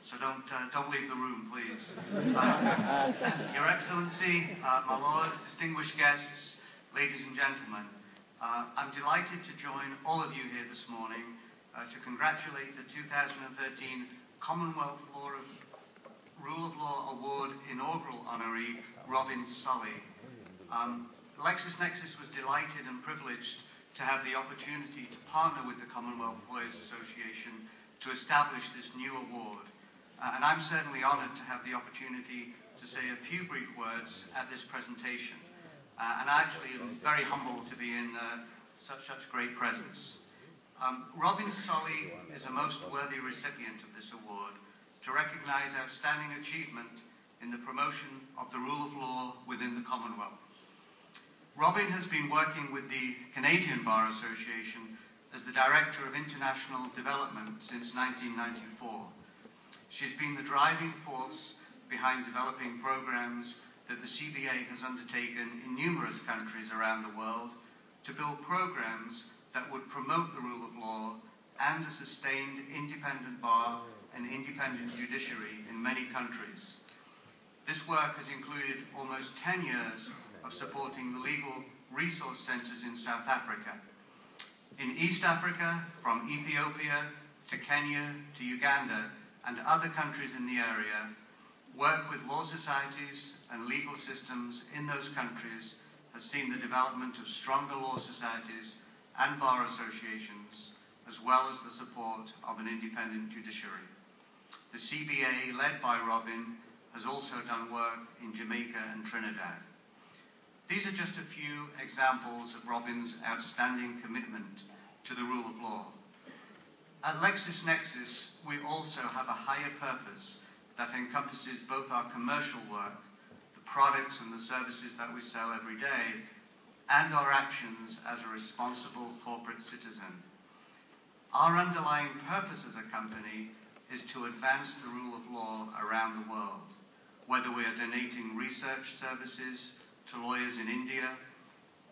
So don't leave the room, please. Your Excellency, my Lord, distinguished guests, ladies and gentlemen, I'm delighted to join all of you here this morning to congratulate the 2013 Commonwealth Rule of Law Award inaugural honoree, Robin Sully. LexisNexis was delighted and privileged to have the opportunity to partner with the Commonwealth Law Association to establish this new award. And I'm certainly honored to have the opportunity to say a few brief words at this presentation. And I actually am very humbled to be in such great presence. Robin Sully is a most worthy recipient of this award to recognize outstanding achievement in the promotion of the rule of law within the Commonwealth. Robin has been working with the Canadian Bar Association as the Director of International Development since 1994. She's been the driving force behind developing programs that the CBA has undertaken in numerous countries around the world to build programs that would promote the rule of law and a sustained independent bar and independent judiciary in many countries. This work has included almost 10 years of supporting the legal resource centres in South Africa. In East Africa, from Ethiopia to Kenya to Uganda and other countries in the area, work with law societies and legal systems in those countries has seen the development of stronger law societies and bar associations, as well as the support of an independent judiciary. The CBA, led by Robin, has also done work in Jamaica and Trinidad. These are just a few examples of Robin's outstanding commitment to the rule of law. At LexisNexis, we also have a higher purpose that encompasses both our commercial work, the products and the services that we sell every day, and our actions as a responsible corporate citizen. Our underlying purpose as a company is to advance the rule of law around the world, whether we are donating research services to lawyers in India,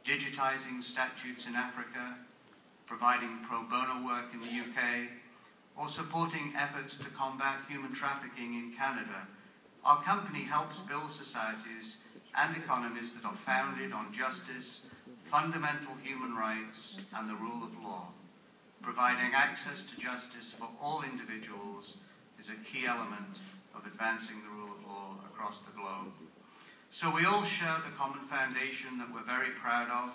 digitizing statutes in Africa, providing pro bono work in the UK, or supporting efforts to combat human trafficking in Canada. Our company helps build societies and economies that are founded on justice, fundamental human rights, and the rule of law. Providing access to justice for all individuals is a key element of advancing the rule of law across the globe. So we all share the common foundation that we're very proud of.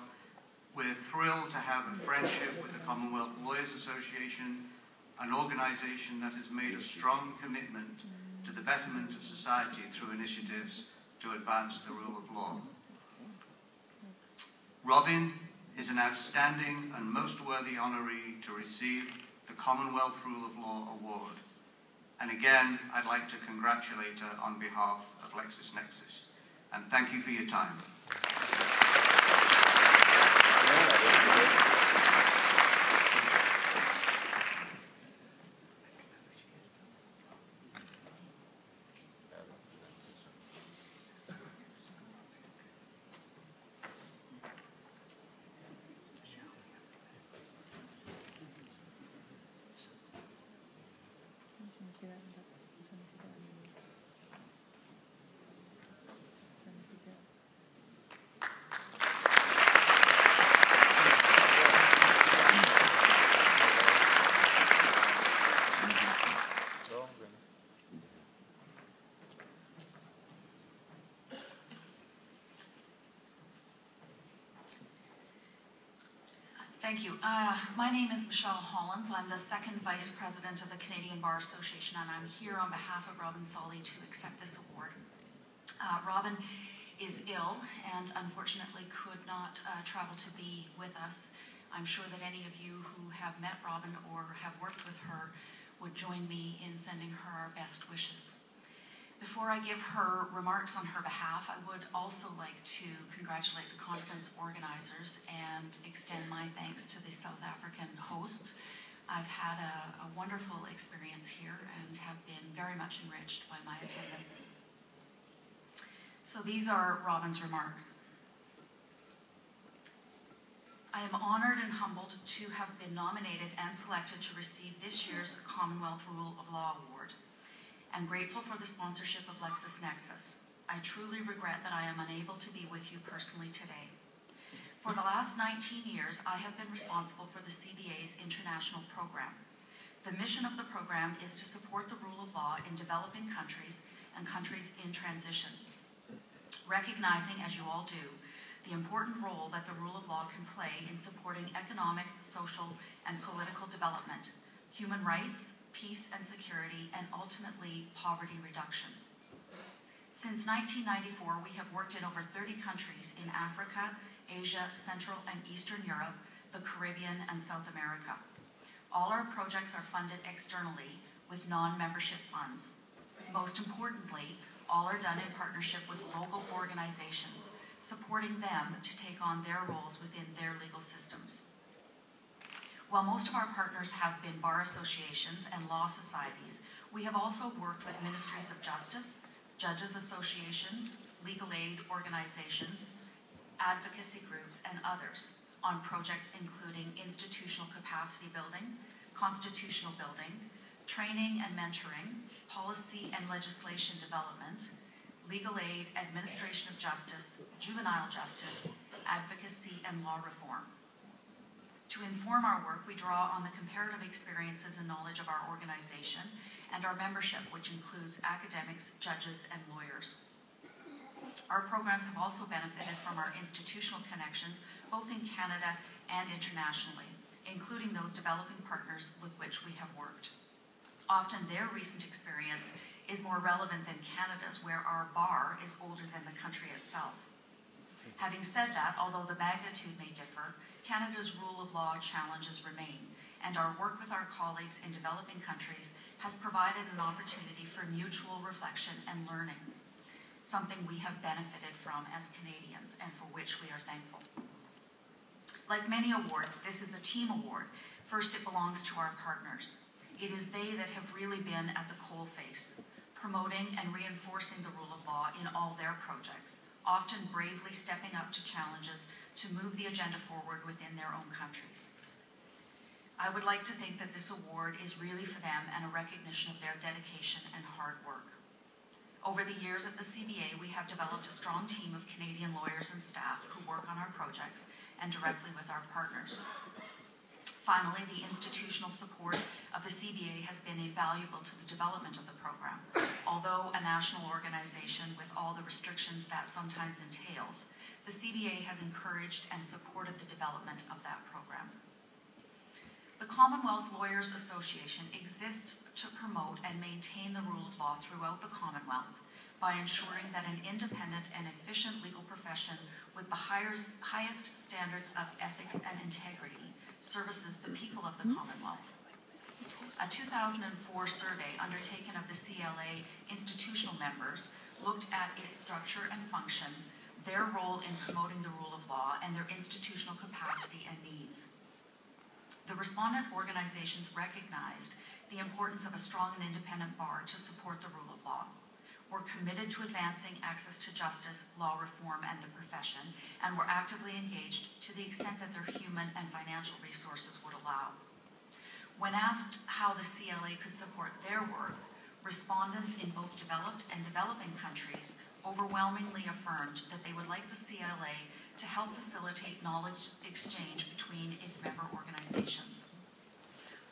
We're thrilled to have a friendship with the Commonwealth Law Association, an organization that has made a strong commitment to the betterment of society through initiatives to advance the rule of law. Robin is an outstanding and most worthy honoree to receive the Commonwealth Rule of Law Award. And again, I'd like to congratulate her on behalf of LexisNexis. And thank you for your time. Thank you. My name is Michelle Hollins. I'm the second Vice President of the Canadian Bar Association, and I'm here on behalf of Robin Sully to accept this award. Robin is ill and unfortunately could not travel to be with us. I'm sure that any of you who have met Robin or have worked with her would join me in sending her our best wishes. Before I give her remarks on her behalf, I would also like to congratulate the conference organizers and extend my thanks to the South African hosts. I've had a wonderful experience here and have been very much enriched by my attendance. So these are Robin's remarks. I am honored and humbled to have been nominated and selected to receive this year's Commonwealth Rule of Law Award. and grateful for the sponsorship of LexisNexis. I truly regret that I am unable to be with you personally today. For the last 19 years, I have been responsible for the CBA's international program. The mission of the program is to support the rule of law in developing countries and countries in transition, recognizing, as you all do, the important role that the rule of law can play in supporting economic, social, and political development, human rights, peace and security, and ultimately poverty reduction. Since 1994, we have worked in over 30 countries in Africa, Asia, Central and Eastern Europe, the Caribbean, and South America. All our projects are funded externally with non-membership funds. Most importantly, all are done in partnership with local organizations, supporting them to take on their roles within their legal systems. While most of our partners have been bar associations and law societies, we have also worked with ministries of justice, judges associations, legal aid organizations, advocacy groups, and others on projects including institutional capacity building, constitutional building, training and mentoring, policy and legislation development, legal aid, administration of justice, juvenile justice, advocacy, and law reform. To inform our work, we draw on the comparative experiences and knowledge of our organization and our membership, which includes academics, judges, and lawyers. Our programs have also benefited from our institutional connections, both in Canada and internationally, including those developing partners with which we have worked. Often their recent experience is more relevant than Canada's, where our bar is older than the country itself. Having said that, although the magnitude may differ, Canada's rule of law challenges remain, and our work with our colleagues in developing countries has provided an opportunity for mutual reflection and learning, something we have benefited from as Canadians and for which we are thankful. Like many awards, this is a team award. First, it belongs to our partners. It is they that have really been at the coalface, promoting and reinforcing the rule of law in all their projects, often bravely stepping up to challenges to move the agenda forward within their own countries. I would like to think that this award is really for them and a recognition of their dedication and hard work. Over the years at the CBA, we have developed a strong team of Canadian lawyers and staff who work on our projects and directly with our partners. Finally, the institutional support of the CBA has been invaluable to the development of the program. Although a national organization with all the restrictions that sometimes entails, the CBA has encouraged and supported the development of that program. The Commonwealth Lawyers Association exists to promote and maintain the rule of law throughout the Commonwealth by ensuring that an independent and efficient legal profession with the highest standards of ethics and integrity services the people of the Commonwealth. A 2004 survey undertaken of the CLA institutional members looked at its structure and function, their role in promoting the rule of law, and their institutional capacity and needs. The respondent organizations recognized the importance of a strong and independent bar to support the rule of law. We're committed to advancing access to justice, law reform, and the profession, and we're actively engaged to the extent that their human and financial resources would allow. When asked how the CLA could support their work, respondents in both developed and developing countries overwhelmingly affirmed that they would like the CLA to help facilitate knowledge exchange between its member organizations.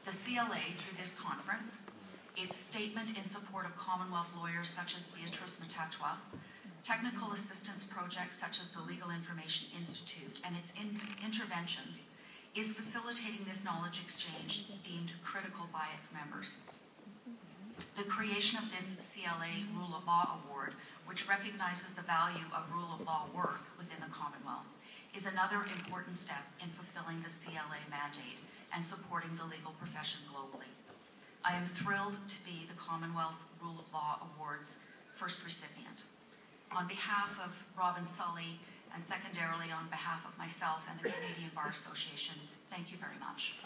The CLA, through this conference, its statement in support of Commonwealth lawyers such as Beatrice Matatwa, technical assistance projects such as the Legal Information Institute, and its interventions, is facilitating this knowledge exchange deemed critical by its members. The creation of this CLA Rule of Law Award, which recognizes the value of rule of law work within the Commonwealth, is another important step in fulfilling the CLA mandate and supporting the legal profession globally. I am thrilled to be the Commonwealth Rule of Law Award's first recipient. On behalf of Robin Sully, and secondarily on behalf of myself and the Canadian Bar Association, thank you very much.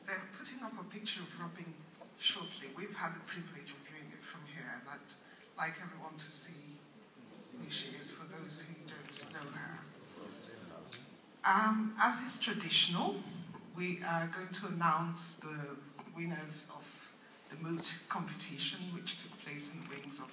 They're putting up a picture of Robin shortly. We've had the privilege of viewing it from here, and I'd like everyone to see who she is for those who don't As is traditional, we are going to announce the winners of the moot competition, which took place in the rings of